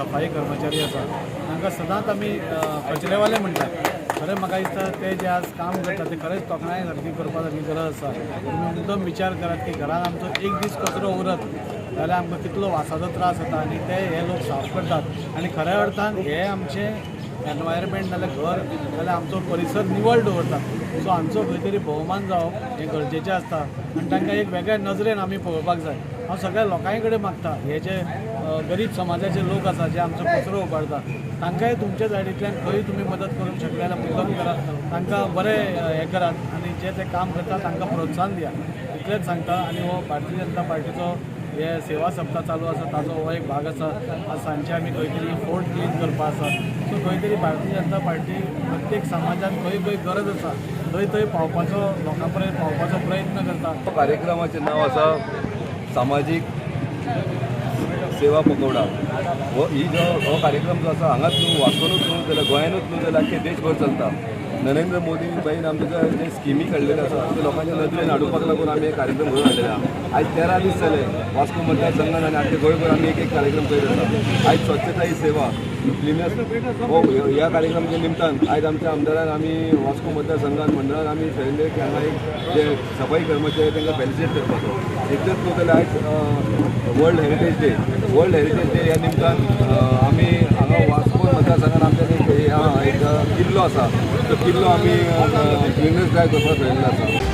सफाई कर्मचारी आसा तांकां सदांच आमी कचरेवाले म्हणटात. खरें म्हाका दिसता ते जे आज काम करतात ते खरेंच तोखणाय सारकी करपा सारकी गरज आसा. तुमी मुद्दम विचार करात की घरान आमचो एक दीस कचरो उरत जाल्यार आमकां कितलो वासाचो त्रास जाता आनी ते हे लोक साफ करतात आनी खऱ्या अर्थान हे आमचें एनवायरमेंट नाल्यार घर जाल्यार आमचो परिसर निवळ दवरतात. सो हांचो खंय तरी भोवमान जावप हें गरजेचें आसता आनी तांकां एक वेगळ्या नजरेन आमी पळोवपाक जाय. हांव सगळ्या लोकांय कडेन मागता हे जे गरीब समाजाचे लोक आसा जे आमचो कचरो उबारतात तांकांय तुमच्या सायडींतल्यान खंय तुमी मदत करूंक शकले जाल्यार मुद्दम करात. तांकां बरें हें करात आनी जे ते काम करतात तांकां प्रोत्साहन दिया इतलेंच सांगता. आनी हो भारतीय जनता पार्टीचो हे सेवा सप्ताह चालू आसा ताजो हो एक भाग आसा. आज सांजचे आमी खंय तरी फोर्ट क्लीन करपा आसा. सो खंय तरी भारतीय जनता पार्टी प्रत्येक समाजान खंय खंय गरज आसा थंय थंय पावपाचो लोकां पर्यंत पावपाचो प्रयत्न करता. कार्यक्रमाचें नांव आसा सामाजीक सेवा पकोवडा. हो कार्यक्रम जो आसा हांगाच न्हू वास्कोनूच न्हू जाल्यार गोंयानूच न्हू जाल्यार आख्खे देशभर चलता. नरेंद्र मोदी बाईन आमच्या जे स्किमी काडलेल्यो आसा ते लोकांच्या नदरेन हाडूपाक लागून आमी एक कार्यक्रम घेवन हाडलेले आहा. आयज 13 दीस जाले वास्को मतदारसंघान आनी आख्खे गोंयभर आमी एक कार्यक्रम करीत आसा. आयज स्वच्छता ही सेवा क्लिनस हो ह्या कार्यक्रमाच्या निमतान आयज आमच्या आमदारान आमी वास्को मतदारसंघान मंडळान आमी ठरयलें की हांगा एक जे सफाई कर्मचारी तांकां फेलिसिटेट करपाचो. इतलेंच न्हू जाल्यार आयज वर्ल्ड हेरिटेज डे ह्या निमतान आमी हांगा वास्को मतदारसंघान आमच्या एक किल्लो आसा तो किल्लो आमी क्लिनस ड्रायव्ह करपाक ठरयल्लो आसा.